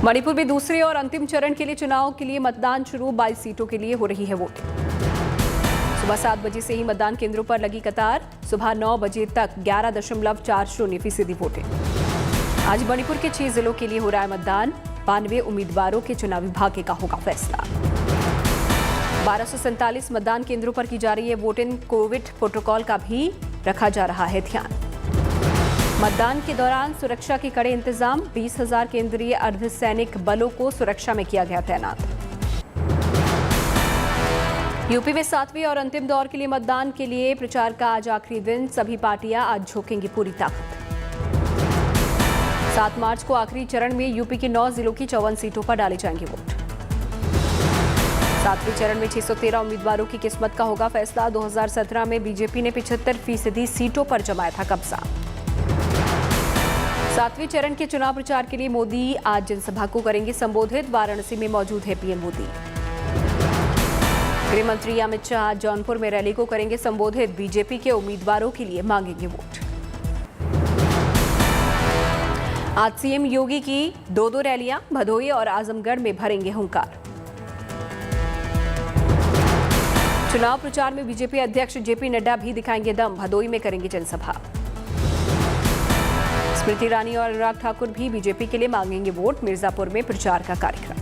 मणिपुर में दूसरे और अंतिम चरण के लिए चुनाव के लिए मतदान शुरू। 22 सीटों के लिए हो रही है वोटिंग। सुबह 7 बजे से ही मतदान केंद्रों पर लगी कतार। सुबह 9 बजे तक 11.40% वोटिंग। आज मणिपुर के 6 जिलों के लिए हो रहा है मतदान। 92 उम्मीदवारों के चुनावी भाग्य का होगा फैसला। 1247 मतदान केंद्रों पर की जा रही है वोटिंग। कोविड प्रोटोकॉल का भी रखा जा रहा है ध्यान। मतदान के दौरान सुरक्षा के कड़े इंतजाम। 20,000 केंद्रीय अर्धसैनिक बलों को सुरक्षा में किया गया तैनात। यूपी में 7वें और अंतिम दौर के लिए मतदान के लिए प्रचार का आज आखिरी दिन। सभी पार्टियां आज झोंकेंगी पूरी ताकत। 7 मार्च को आखिरी चरण में यूपी के 9 जिलों की 54 सीटों पर डाले जाएंगे वोट। 7वें चरण में 613 उम्मीदवारों की किस्मत का होगा फैसला। 2017 में बीजेपी ने 75% सीटों पर जमाया था कब्जा। 7वें चरण के चुनाव प्रचार के लिए मोदी आज जनसभा को करेंगे संबोधित। वाराणसी में मौजूद है पीएम मोदी। गृह मंत्री अमित शाह आज जौनपुर में रैली को करेंगे संबोधित। बीजेपी के उम्मीदवारों के लिए मांगेंगे वोट। आज सीएम योगी की 2 रैलियां भदोही और आजमगढ़ में भरेंगे हुंकार। चुनाव प्रचार में बीजेपी अध्यक्ष जेपी नड्डा भी दिखाएंगे दम। भदोही में करेंगे जनसभा। स्मृति ईरानी और अनुराग ठाकुर भी बीजेपी के लिए मांगेंगे वोट। मिर्जापुर में प्रचार का कार्यक्रम।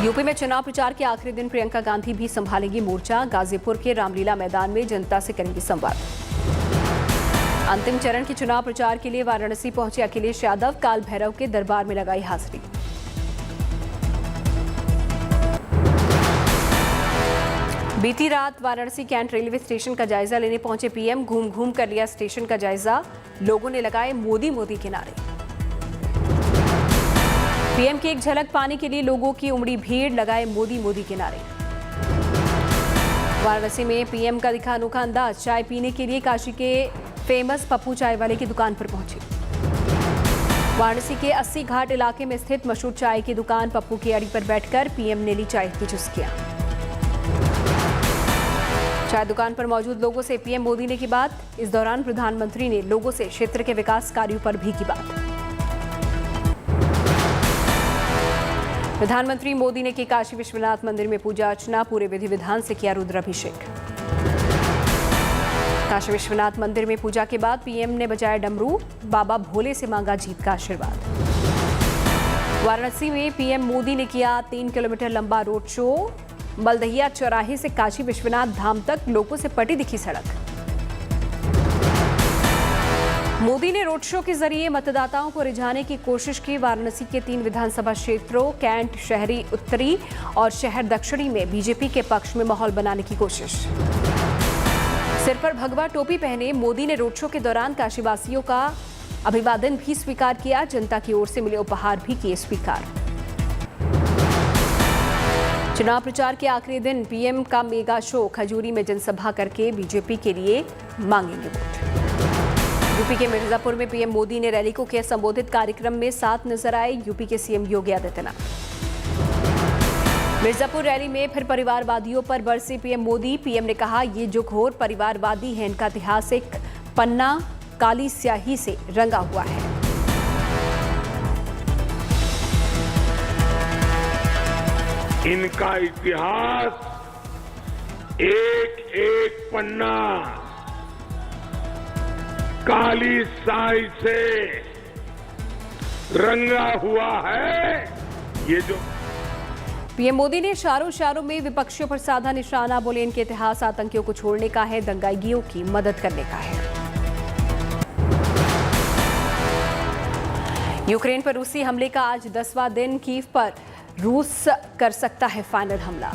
यूपी में चुनाव प्रचार के आखिरी दिन प्रियंका गांधी भी संभालेंगी मोर्चा। गाजीपुर के रामलीला मैदान में जनता से करेंगी संवाद। अंतिम चरण के चुनाव प्रचार के लिए वाराणसी पहुंचे अखिलेश यादव। काल भैरव के दरबार में लगाई हाजिरी। बीती रात वाराणसी कैंट रेलवे स्टेशन का जायजा लेने पहुंचे पीएम। घूम घूम कर लिया स्टेशन का जायजा। लोगों ने लगाए मोदी मोदी के नारे। पीएम की एक झलक पाने के लिए लोगों की उमड़ी भीड़। लगाए मोदी मोदी के नारे। वाराणसी में पीएम का दिखा अनोखा अंदाज। चाय पीने के लिए काशी के फेमस पप्पू चाय वाले की दुकान पर पहुंचे। वाराणसी के 80 घाट इलाके में स्थित मशहूर चाय की दुकान पप्पू की अड़ी पर बैठकर पीएम ने ली चाय की चुस्कियां। चाय दुकान पर मौजूद लोगों से पीएम मोदी ने की बात। इस दौरान प्रधानमंत्री ने लोगों से क्षेत्र के विकास कार्यों पर भी की बात। प्रधानमंत्री मोदी ने की काशी विश्वनाथ मंदिर में पूजा अर्चना। पूरे विधि विधान से किया रुद्राभिषेक। काशी विश्वनाथ मंदिर में पूजा के बाद पीएम ने बजाया डमरू। बाबा भोले से मांगा जीत का आशीर्वाद। वाराणसी में पीएम मोदी ने किया 3 किलोमीटर लंबा रोड शो। बलदहिया चौराहे से काशी विश्वनाथ धाम तक लोगों से पटी दिखी सड़क। मोदी ने रोड शो के जरिए मतदाताओं को रिझाने की कोशिश की। वाराणसी के 3 विधानसभा क्षेत्रों कैंट शहरी उत्तरी और शहर दक्षिणी में बीजेपी के पक्ष में माहौल बनाने की कोशिश। सिर पर भगवा टोपी पहने मोदी ने रोड शो के दौरान काशीवासियों का अभिवादन भी स्वीकार किया। जनता की ओर से मिले उपहार भी किए स्वीकार। चुनाव प्रचार के आखिरी दिन पीएम का मेगा शो। खजूरी में जनसभा करके बीजेपी के लिए मांगेंगे वोट। यूपी के मिर्जापुर में पीएम मोदी ने रैली को किया संबोधित। कार्यक्रम में साथ नजर आए यूपी के सीएम योगी आदित्यनाथ। मिर्जापुर रैली में फिर परिवारवादियों पर बरसे पीएम मोदी। पीएम ने कहा, ये जो घोर परिवारवादी है इनका इतिहास एक पन्ना काली स्याही से रंगा हुआ है। इनका इतिहास एक एक पन्ना काली स्याही से रंगा हुआ है। ये जो पीएम मोदी ने इशारों में विपक्षियों पर साधा निशाना। बोले, इनके इतिहास आतंकियों को छोड़ने का है, दंगाइयों की मदद करने का है। यूक्रेन पर रूसी हमले का आज 10वां दिन। कीव पर रूस कर सकता है फाइनल हमला।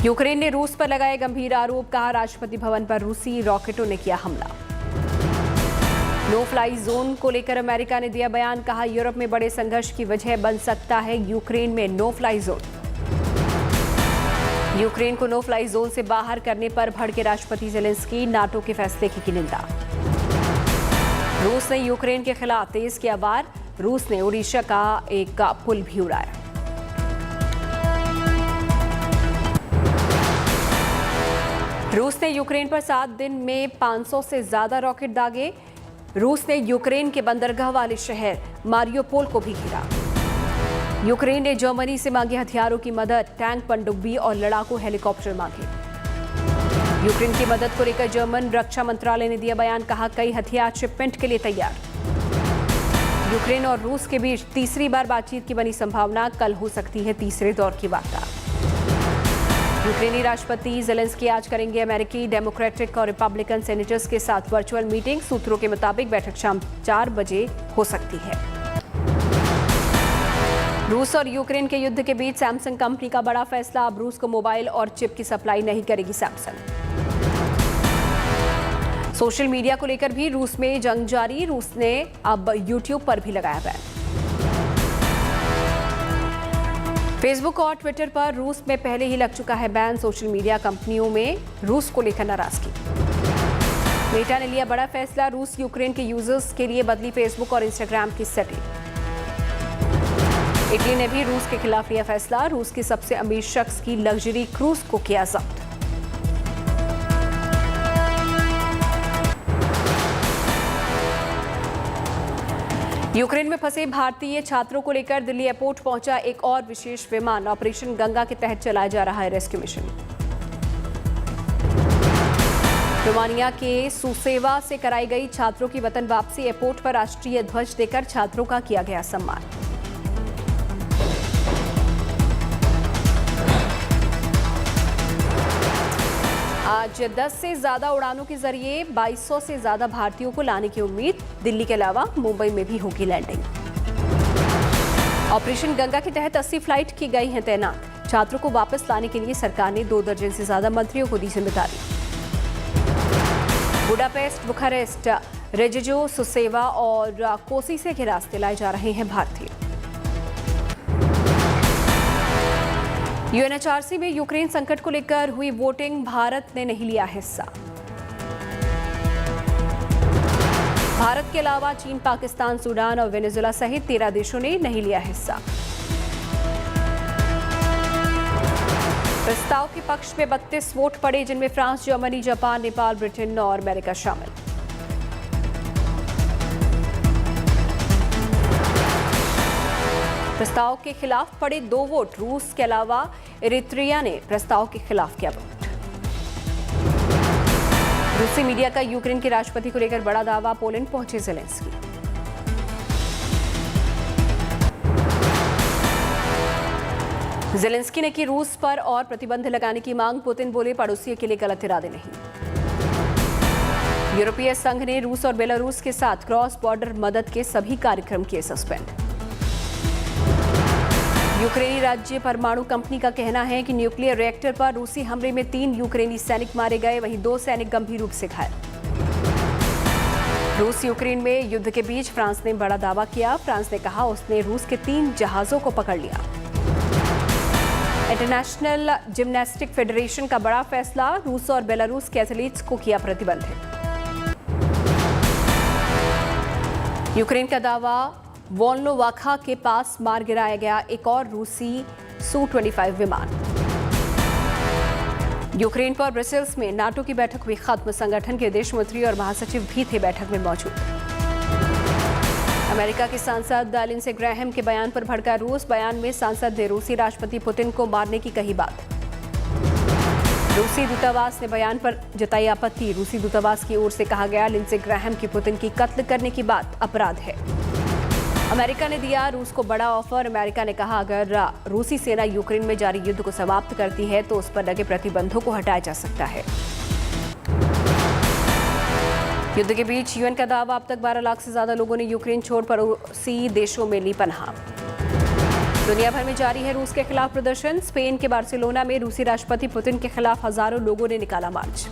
यूक्रेन ने रूस पर लगाए गंभीर आरोप। कहा, राष्ट्रपति भवन पर रूसी रॉकेटों ने किया हमला। नो फ्लाई जोन को लेकर अमेरिका ने दिया बयान। कहा, यूरोप में बड़े संघर्ष की वजह बन सकता है यूक्रेन में नो फ्लाई जोन। यूक्रेन को नो फ्लाई जोन से बाहर करने पर भड़के राष्ट्रपति ज़ेलेंस्की। नाटो के फैसले की निंदा। रूस ने यूक्रेन के खिलाफ तेज किया वार। रूस ने ओडिशा का एक पुल भी उड़ाया। रूस ने यूक्रेन पर 7 दिन में 500 से ज्यादा रॉकेट दागे। रूस ने यूक्रेन के बंदरगाह वाले शहर मारियोपोल को भी घेरा। यूक्रेन ने जर्मनी से मांगी हथियारों की मदद, टैंक, पनडुब्बी और लड़ाकू हेलीकॉप्टर मांगे। यूक्रेन की मदद को लेकर जर्मन रक्षा मंत्रालय ने दिया बयान, कहा कई हथियार शिपमेंट के लिए तैयार। यूक्रेन और रूस के बीच तीसरी बार बातचीत की बनी संभावना, कल हो सकती है तीसरे दौर की वार्ता। यूक्रेनी राष्ट्रपति ज़ेलेंस्की आज करेंगे अमेरिकी डेमोक्रेटिक और रिपब्लिकन सेनेटर्स के साथ वर्चुअल मीटिंग। सूत्रों के मुताबिक बैठक शाम 4 बजे हो सकती है। रूस और यूक्रेन के युद्ध के बीच सैमसंग कंपनी का बड़ा फैसला, अब रूस को मोबाइल और चिप की सप्लाई नहीं करेगी सैमसंग। सोशल मीडिया को लेकर भी रूस में जंग जारी, रूस ने अब यूट्यूब पर भी लगाया बैन। फेसबुक और ट्विटर पर रूस में पहले ही लग चुका है बैन। सोशल मीडिया कंपनियों में रूस को लेकर नाराजगी। मेटा ने लिया बड़ा फैसला, रूस यूक्रेन के यूजर्स के लिए बदली फेसबुक और इंस्टाग्राम की सेटिंग। इटली ने भी रूस के खिलाफ लिया फैसला, रूस के सबसे अमीर शख्स की लग्जरी क्रूज को किया जब्त। यूक्रेन में फंसे भारतीय छात्रों को लेकर दिल्ली एयरपोर्ट पहुंचा एक और विशेष विमान। ऑपरेशन गंगा के तहत चलाया जा रहा है रेस्क्यू मिशन। रोमानिया के सुसेवा से कराई गई छात्रों की वतन वापसी, एयरपोर्ट पर राष्ट्रीय ध्वज देकर छात्रों का किया गया सम्मान। आज 10 से ज्यादा उड़ानों के जरिए 2200 से ज्यादा भारतीयों को लाने की उम्मीद। दिल्ली के अलावा मुंबई में भी होगी लैंडिंग। ऑपरेशन गंगा के तहत 80 फ्लाइट की गई हैं तैनात। छात्रों को वापस लाने के लिए सरकार ने 2 दर्जन से ज्यादा मंत्रियों को दी जिम्मेदारी। बुडापेस्ट, बुखारेस्ट, रेजिजो, सुसेवा और कोसी से के रास्ते लाए जा रहे हैं भारतीय। यूएनएचआरसी में यूक्रेन संकट को लेकर हुई वोटिंग, भारत ने नहीं लिया हिस्सा। भारत के अलावा चीन, पाकिस्तान, सूडान और वेनेजुएला सहित 13 देशों ने नहीं लिया हिस्सा। प्रस्ताव के पक्ष में 32 वोट पड़े, जिनमें France, Germany, Japan, Nepal, Britain और अमेरिका शामिल। प्रस्ताव के खिलाफ पड़े 2 वोट, रूस के अलावा इरिट्रिया ने प्रस्ताव के खिलाफ किया वोट। रूसी मीडिया का यूक्रेन के राष्ट्रपति को लेकर बड़ा दावा, पोलैंड पहुंचे ज़ेलेंस्की। ज़ेलेंस्की ने की रूस पर और प्रतिबंध लगाने की मांग, पुतिन बोले पड़ोसियों के लिए गलत इरादे नहीं। यूरोपीय संघ ने रूस और बेलारूस के साथ क्रॉस बॉर्डर मदद के सभी कार्यक्रम किए सस्पेंड। यूक्रेनी राज्य परमाणु कंपनी का कहना है कि न्यूक्लियर रिएक्टर पर रूसी हमले में 3 यूक्रेनी सैनिक मारे गए, वहीं 2 सैनिक गंभीर रूप से घायल। रूस यूक्रेन में युद्ध के बीच फ्रांस ने बड़ा दावा किया। फ्रांस ने कहा उसने रूस के 3 जहाजों को पकड़ लिया। इंटरनेशनल जिम्नास्टिक फेडरेशन का बड़ा फैसला, रूस और बेलारूस के एथलीट्स को किया प्रतिबंधित। यूक्रेन का दावा, वोल्नोवाखा के पास मार गिराया गया एक और रूसी Su-25 विमान। यूक्रेन पर ब्रसेल्स में नाटो की बैठक हुई खत्म, संगठन के विदेश मंत्री और महासचिव भी थे बैठक में मौजूद। अमेरिका के सांसद लिंडसे ग्रैहम के बयान पर भड़का रूस, बयान में सांसद ने रूसी राष्ट्रपति पुतिन को मारने की कही बात। रूसी दूतावास ने बयान पर जताई आपत्ति, रूसी दूतावास की ओर से कहा गया लिंडसे ग्रैहम की पुतिन की कत्ल करने की बात अपराध है। अमेरिका ने दिया रूस को बड़ा ऑफर, अमेरिका ने कहा अगर रूसी सेना यूक्रेन में जारी युद्ध को समाप्त करती है तो उस पर लगे प्रतिबंधों को हटाया जा सकता है। युद्ध के बीच यूएन का दावा, अब तक 12 लाख से ज्यादा लोगों ने यूक्रेन छोड़ पड़ोसी देशों में ली पनाह। दुनिया भर में जारी है रूस के खिलाफ प्रदर्शन, स्पेन के बार्सिलोना में रूसी राष्ट्रपति पुतिन के खिलाफ हजारों लोगों ने निकाला मार्च।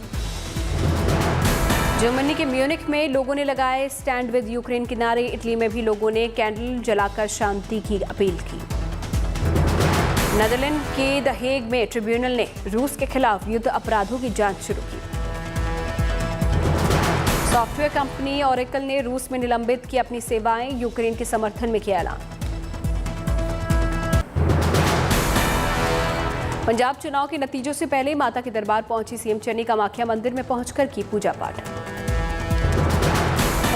जर्मनी के म्यूनिख में लोगों ने लगाए स्टैंड विद यूक्रेन के नारे, इटली में भी लोगों ने कैंडल जलाकर शांति की अपील की। नेदरलैंड के द हेग में ट्रिब्यूनल ने रूस के खिलाफ युद्ध अपराधों की जांच शुरू की। सॉफ्टवेयर कंपनी ओरेकल ने रूस में निलंबित की अपनी सेवाएं, यूक्रेन के समर्थन में किया ऐलान। पंजाब चुनाव के नतीजों से पहले माता के दरबार पहुंची सीएम, चन्नी कामाख्या मंदिर में पहुंचकर की पूजा पाठ।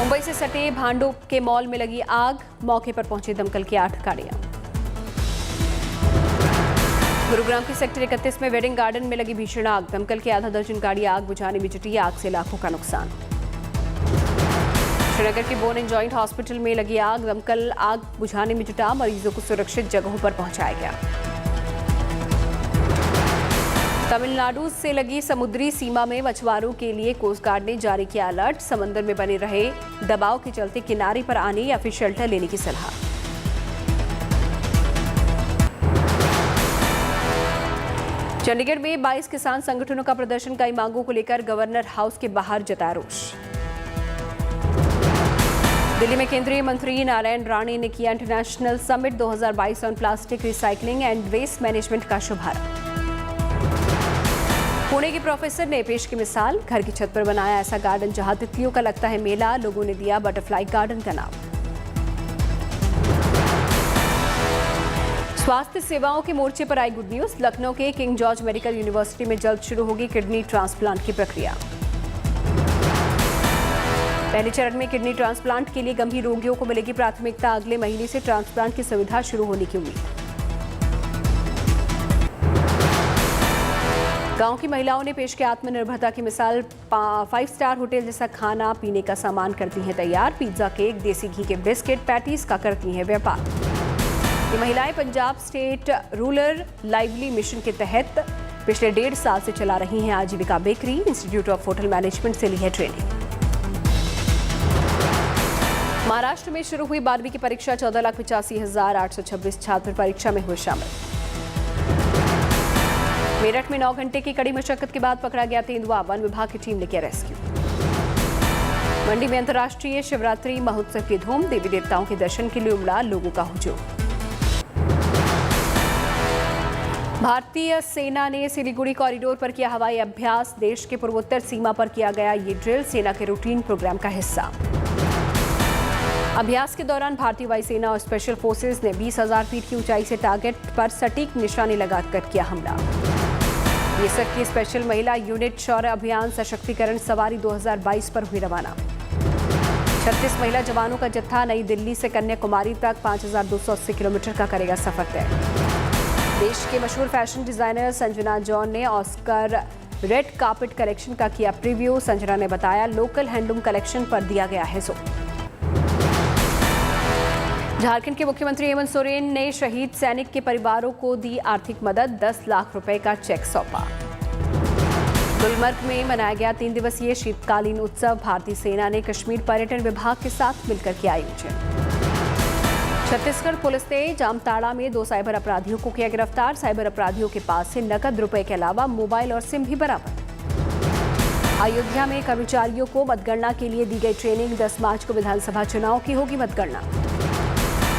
मुंबई से सटे भांडुप के मॉल में लगी आग, मौके पर पहुंचे दमकल की 8 गाड़ियां। गुरुग्राम के सेक्टर 31 में वेडिंग गार्डन में लगी भीषण आग, दमकल की आधा दर्जन गाड़ी आग बुझाने में जुटी, आग से लाखों का नुकसान। श्रीनगर के बोन एंड जॉइंट हॉस्पिटल में लगी आग, दमकल आग बुझाने में जुटा, मरीजों को सुरक्षित जगहों पर पहुंचाया गया। तमिलनाडु से लगी समुद्री सीमा में मछुआरों के लिए कोस्ट गार्ड ने जारी किया अलर्ट, समंदर में बने रहे दबाव के चलते किनारे पर आने या फिर शेल्टर लेने की सलाह। चंडीगढ़ में 22 किसान संगठनों का प्रदर्शन, कई मांगों को लेकर गवर्नर हाउस के बाहर जताया रोष। दिल्ली में केंद्रीय मंत्री नारायण राणे ने किया international summit 2022 on plastic recycling and waste management का शुभारंभ। पुणे के प्रोफेसर ने पेश की मिसाल, घर की छत पर बनाया ऐसा गार्डन जहां तितलियों का लगता है मेला, लोगों ने दिया बटरफ्लाई गार्डन का नाम। स्वास्थ्य सेवाओं के मोर्चे पर आई गुड न्यूज, लखनऊ के किंग जॉर्ज मेडिकल यूनिवर्सिटी में जल्द शुरू होगी किडनी ट्रांसप्लांट की प्रक्रिया। पहले चरण में किडनी ट्रांसप्लांट के लिए गंभीर रोगियों को मिलेगी प्राथमिकता, अगले महीने से ट्रांसप्लांट की सुविधा शुरू होने की उम्मीद। गांव की महिलाओं ने पेश की आत्मनिर्भरता की मिसाल, 5 स्टार होटल जैसा खाना पीने का सामान करती हैं तैयार, पिज्जा, केक, देसी घी के बिस्किट, पैटीज का करती हैं व्यापार। ये महिलाएं Punjab state rural lively mission के तहत पिछले 1.5 साल से चला रही हैं आजीविका bakery, institute of hotel management से ली है ट्रेनिंग। महाराष्ट्र में शुरू हुई 12वीं की परीक्षा, 14,85,826 छात्र परीक्षा में हुए शामिल। मेरठ में 9 घंटे की कड़ी मशक्कत के बाद पकड़ा गया तेंदुआ, वन विभाग की टीम ने किया रेस्क्यू। मंडी में अंतर्राष्ट्रीय शिवरात्रि महोत्सव की धूम, देवी देवताओं के दर्शन के लिए उमड़ा लोगों का हुजूम। भारतीय सेना ने सिलीगुड़ी कॉरिडोर पर किया हवाई अभ्यास, देश के पूर्वोत्तर सीमा पर किया गया ये ड्रिल सेना के रूटीन प्रोग्राम का हिस्सा। अभ्यास के दौरान भारतीय वायुसेना और स्पेशल फोर्सेज ने 20,000 फीट की ऊंचाई से टारगेट पर सटीक निशाने लगाकर किया हमला। बीएसएफ की स्पेशल महिला यूनिट शौर्य अभियान सशक्तिकरण सवारी 2022 पर हुई रवाना। 36 महिला जवानों का जत्था नई दिल्ली से कन्याकुमारी तक 5,280 किलोमीटर का करेगा सफर तय। देश के मशहूर फैशन डिजाइनर संजना जॉन ने ऑस्कर रेड कार्पेट कलेक्शन का किया प्रीव्यू, संजना ने बताया लोकल हैंडलूम कलेक्शन पर दिया गया है जोर। झारखंड के मुख्यमंत्री हेमंत सोरेन ने शहीद सैनिक के परिवारों को दी आर्थिक मदद, 10 लाख रुपए का चेक सौंपा। गुलमर्ग में मनाया गया 3 दिवसीय शीतकालीन उत्सव, भारतीय सेना ने कश्मीर पर्यटन विभाग के साथ मिलकर किया आयोजन। छत्तीसगढ़ पुलिस ने जामताड़ा में 2 साइबर अपराधियों को किया गिरफ्तार, साइबर अपराधियों के पास से नकद रुपए के अलावा मोबाइल और सिम भी बरामद। अयोध्या में कर्मचारियों को मतगणना के लिए दी गई ट्रेनिंग, 10 मार्च को विधानसभा चुनाव की होगी मतगणना।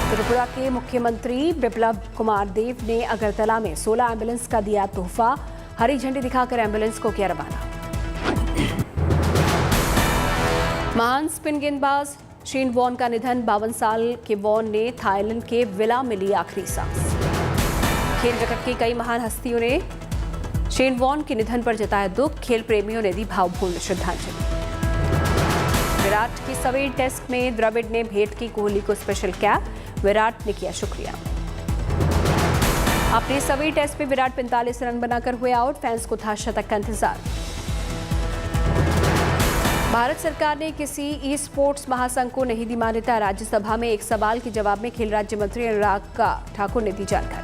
त्रिपुरा के मुख्यमंत्री बिप्लब कुमार देव ने अगरतला में 16 एम्बुलेंस का दिया तोहफा, हरी झंडी दिखाकर एम्बुलेंस को किया रवाना। महान स्पिन गेंदबाज शेन वॉन का निधन, 52 साल के वॉन ने थाईलैंड के विला में ली आखिरी सांस। खेल जगत की कई महान हस्तियों ने शेन वॉन के निधन पर जताया दुख, खेल प्रेमियों ने दी भावपूर्ण श्रद्धांजलि। विराट की सवेरे टेस्ट में द्रविड़ ने भेंट की कोहली को स्पेशल कैप, विराट ने किया शुक्रिया। अपने सभी टेस्ट में विराट 45 रन बनाकर हुए आउट, फैंस को था शतक का इंतजार। भारत सरकार ने किसी ई स्पोर्ट्स महासंघ को नहीं दी मान्यता, राज्यसभा में एक सवाल के जवाब में खेल राज्य मंत्री अनुराग ठाकुर ने दी जानकारी।